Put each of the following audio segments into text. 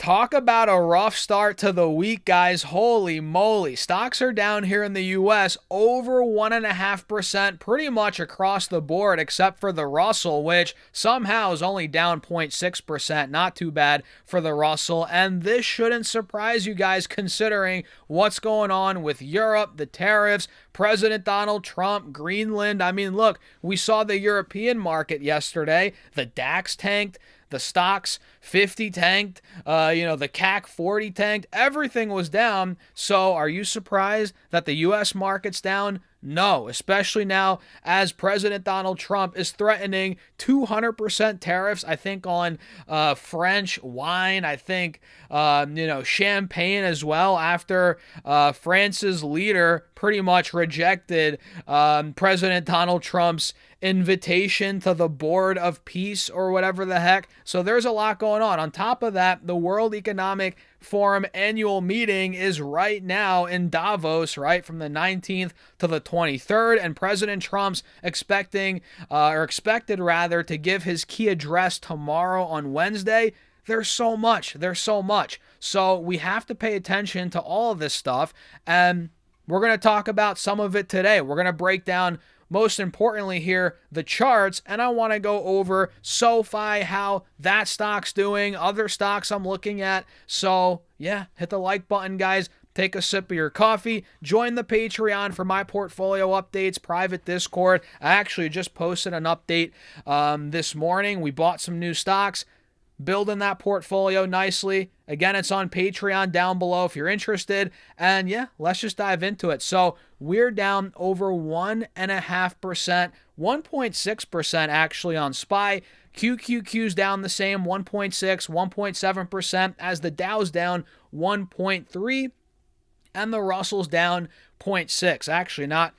Talk about a rough start to the week, guys. Holy moly. Stocks are down here in the U.S. over 1.5% pretty much across the board, except for the Russell, which somehow is only down 0.6%. Not too bad for the Russell. And this shouldn't surprise you guys considering what's going on with Europe, the tariffs, President Donald Trump, Greenland. I mean, look, we saw the European market yesterday. The DAX tanked. The stocks 50 tanked, the CAC 40 tanked, everything was down. So are you surprised that the U.S. market's down? No, especially now as President Donald Trump is threatening 200% tariffs, I think, on French wine, I think, champagne as well, after France's leader pretty much rejected President Donald Trump's invitation to the Board of Peace or whatever the heck. So there's a lot going on. On top of that, the World Economic Forum annual meeting is right now in Davos, right, from the 19th to the 23rd, and President Trump's expected rather to give his key address tomorrow on Wednesday. There's so much. So we have to pay attention to all of this stuff, and we're going to talk about some of it today. We're going to break down, most importantly here, the charts, and I want to go over SoFi, how that stock's doing, other stocks I'm looking at. So yeah, hit the like button, guys. Take a sip of your coffee. Join the Patreon for my portfolio updates, private Discord. I actually just posted an update this morning. We bought some new stocks, building that portfolio nicely. Again, it's on Patreon down below if you're interested. And yeah, let's just dive into it. So we're down over 1.5%, 1.6% actually on SPY. QQQ's down the same, 1.6, 1.7%, as the Dow's down 1.3%. And the Russell's down 0.6. Actually, not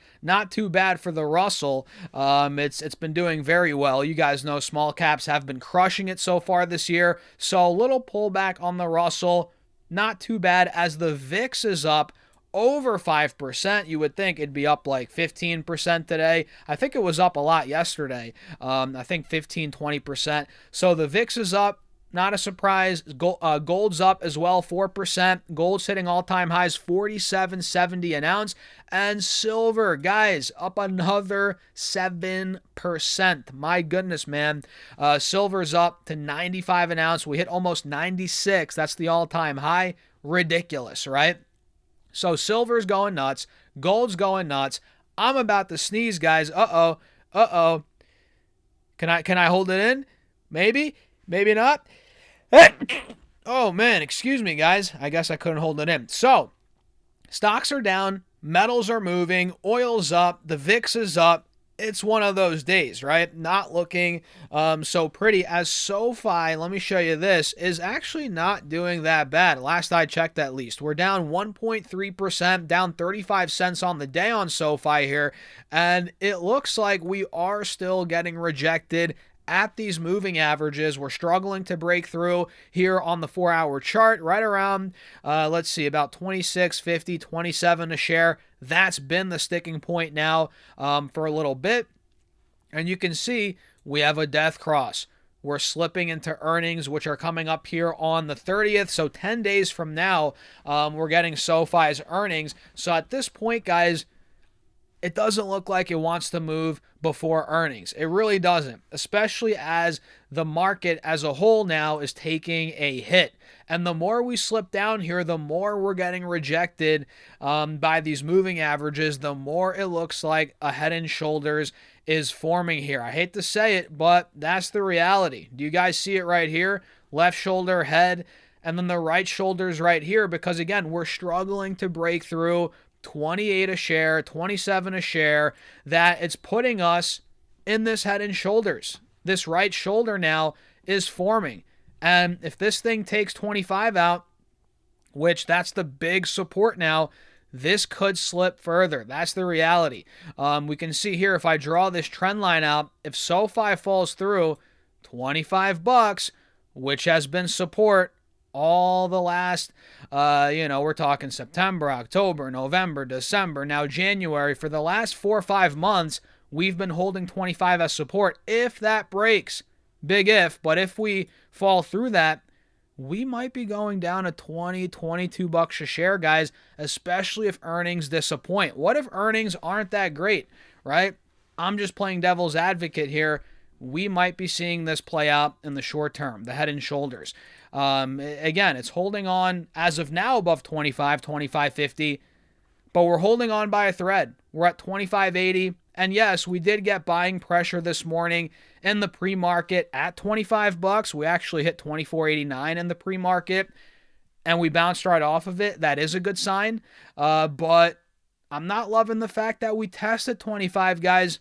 too bad for the Russell. It's been doing very well. You guys know small caps have been crushing it so far this year. So a little pullback on the Russell. Not too bad, as the VIX is up over 5%. You would think it'd be up like 15% today. I think it was up a lot yesterday. I think 15-20%. So the VIX is up. Not a surprise. Gold's up as well, 4%. Gold's hitting all-time highs, $47.70 an ounce. And silver, guys, up another 7%. My goodness, man. Silver's up to 95 an ounce. We hit almost 96. That's the all-time high. Ridiculous, right? So silver's going nuts. Gold's going nuts. I'm about to sneeze, guys. Uh-oh. Can I hold it in? Maybe not. Oh, man, excuse me, guys. I guess I couldn't hold it in. So, stocks are down, metals are moving, oil's up, the VIX is up. It's one of those days, right? Not looking so pretty, as SoFi, let me show you this, is actually not doing that bad. Last I checked, at least. We're down 1.3%, down 35 cents on the day on SoFi here, and it looks like we are still getting rejected at these moving averages. We're struggling to break through here on the 4-hour chart, right around, about 26.50, 27 a share. That's been the sticking point now for a little bit. And you can see we have a death cross. We're slipping into earnings, which are coming up here on the 30th. So 10 days from now, we're getting SoFi's earnings. So at this point, guys, it doesn't look like it wants to move before earnings. It really doesn't, especially as the market as a whole now is taking a hit. And the more we slip down here, the more we're getting rejected by these moving averages, the more it looks like a head and shoulders is forming here. I hate to say it, but that's the reality. Do you guys see it right here? Left shoulder, head, and then the right shoulder's right here, because again, we're struggling to break through 28 a share, 27 a share, that it's putting us in this head and shoulders. This right shoulder now is forming. And if this thing takes 25 out, which that's the big support now, this could slip further. That's the reality. We can see here, if I draw this trend line out, if SoFi falls through $25, which has been support all the last, we're talking September, October, November, December, now January. For the last 4 or 5 months, we've been holding 25 as support. If that breaks, big if, but if we fall through that, we might be going down to 20, 22 bucks a share, guys, especially if earnings disappoint. What if earnings aren't that great, right? I'm just playing devil's advocate here. We might be seeing this play out in the short term, the head and shoulders. Again, it's holding on as of now above 25, 25.50, but we're holding on by a thread. We're at 25.80. And yes, we did get buying pressure this morning in the pre-market at 25 bucks. We actually hit 24.89 in the pre-market and we bounced right off of it. That is a good sign. But I'm not loving the fact that we tested 25, guys.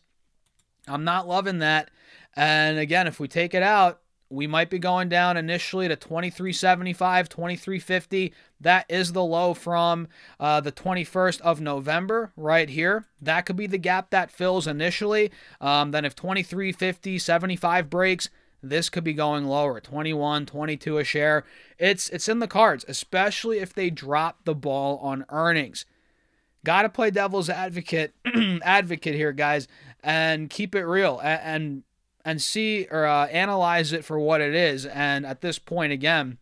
I'm not loving that. And again, if we take it out, we might be going down initially to 23.75, 23.50. That is the low from the 21st of November right here. That could be the gap that fills initially. Then if 23.50, 75 breaks, this could be going lower, 21, 22 a share. It's in the cards, especially if they drop the ball on earnings. Got to play devil's advocate here, guys, and keep it real and see or analyze it for what it is. And at this point, again,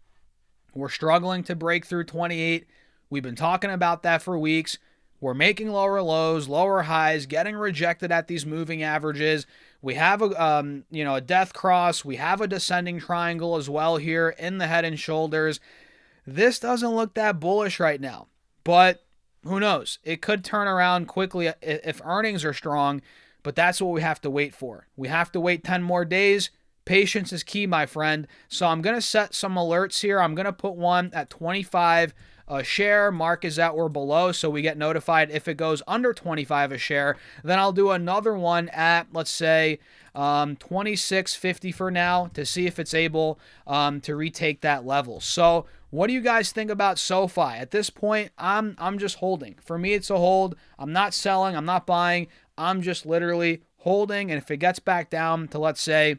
we're struggling to break through 28. We've been talking about that for weeks. We're making lower lows, lower highs, getting rejected at these moving averages. We have a death cross. We have a descending triangle as well here in the head and shoulders. This doesn't look that bullish right now, but who knows? It could turn around quickly if earnings are strong. But that's what we have to wait for. We have to wait 10 more days. Patience is key, my friend. So I'm going to set some alerts here. I'm going to put one at 25 a share. Mark is at or below, so we get notified if it goes under 25 a share. Then I'll do another one at, let's say, 26.50 for now to see if it's able to retake that level. So what do you guys think about SoFi? At this point, I'm just holding. For me, it's a hold. I'm not selling. I'm not buying. I'm just literally holding, and if it gets back down to, let's say,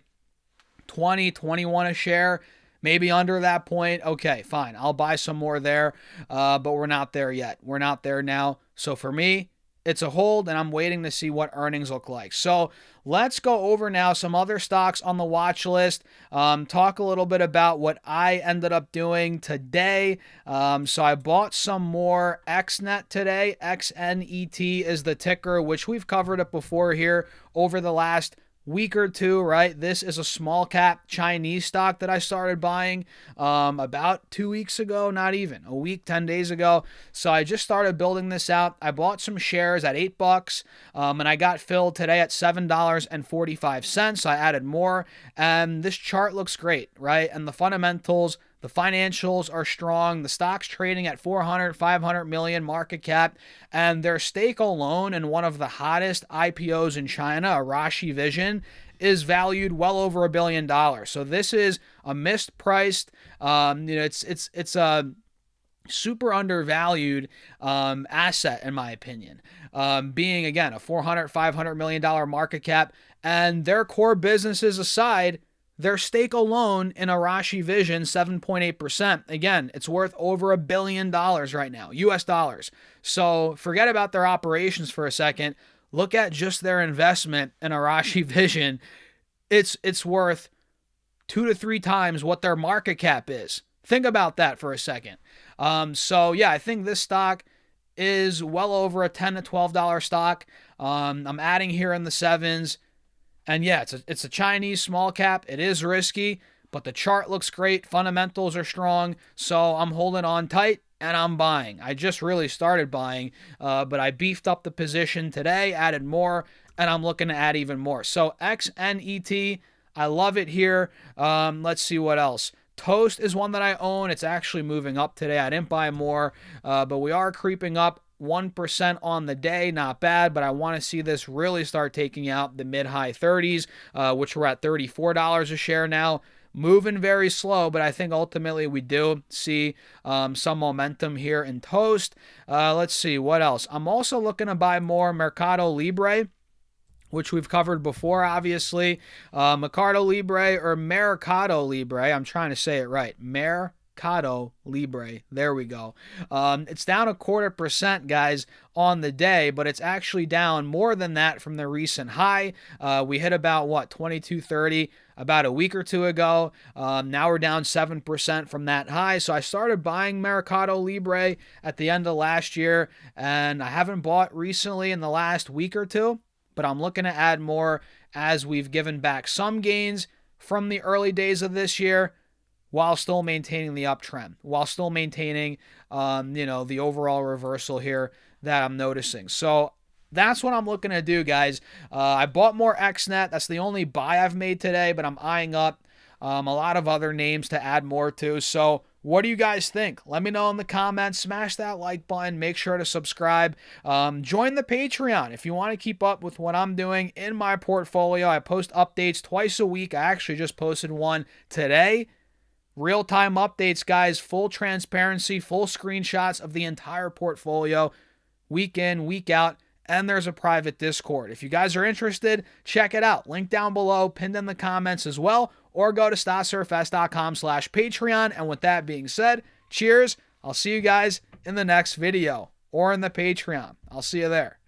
20, 21 a share, maybe under that point, okay, fine. I'll buy some more there, but we're not there yet. We're not there now. So for me, it's a hold, and I'm waiting to see what earnings look like. So let's go over now some other stocks on the watch list, talk a little bit about what I ended up doing today. So I bought some more XNET today. XNET is the ticker, which we've covered it before here over the last week or two, right? This is a small cap Chinese stock that I started buying about 2 weeks ago, not even a week, 10 days ago. So I just started building this out. I bought some shares at $8 and I got filled today at $7.45. So I added more, and this chart looks great, right? And the fundamentals, the financials are strong. The stock's trading at 400, 500 million market cap, and their stake alone in one of the hottest IPOs in China, Arashi Vision, is valued well over $1 billion. So this is a mispriced, it's a super undervalued asset in my opinion. Being again a 400, 500 million dollar market cap, and their core businesses aside, their stake alone in Arashi Vision, 7.8%. Again, it's worth over $1 billion right now, US dollars. So forget about their operations for a second. Look at just their investment in Arashi Vision. It's worth 2 to 3 times what their market cap is. Think about that for a second. So yeah, I think this stock is well over a $10 to $12 stock. I'm adding here in the sevens. And yeah, it's a Chinese small cap. It is risky, but the chart looks great. Fundamentals are strong. So I'm holding on tight and I'm buying. I just really started buying, but I beefed up the position today, added more, and I'm looking to add even more. So XNET, I love it here. Let's see what else. Toast is one that I own. It's actually moving up today. I didn't buy more, but we are creeping up 1% on the day. Not bad, but I want to see this really start taking out the mid-high 30s, which we're at $34 a share now. Moving very slow, but I think ultimately we do see some momentum here in Toast. Let's see, what else? I'm also looking to buy more Mercado Libre, which we've covered before, obviously. Mercado Libre, I'm trying to say it right. Mercado Libre. There we go. It's down 0.25%, guys, on the day, but it's actually down more than that from the recent high. We hit about, 22.30 about a week or two ago. Now we're down 7% from that high. So I started buying Mercado Libre at the end of last year, and I haven't bought recently in the last week or two, but I'm looking to add more as we've given back some gains from the early days of this year, while still maintaining the uptrend, while still maintaining, the overall reversal here that I'm noticing. So that's what I'm looking to do, guys. I bought more XNet. That's the only buy I've made today, but I'm eyeing up a lot of other names to add more to. So what do you guys think? Let me know in the comments. Smash that like button. Make sure to subscribe. Join the Patreon if you want to keep up with what I'm doing in my portfolio. I post updates twice a week. I actually just posted one today. Real-time updates, guys, full transparency, full screenshots of the entire portfolio, week in, week out, and there's a private Discord. If you guys are interested, check it out. Link down below, pinned in the comments as well, or go to StockSurfS.com/Patreon. And with that being said, cheers. I'll see you guys in the next video or in the Patreon. I'll see you there.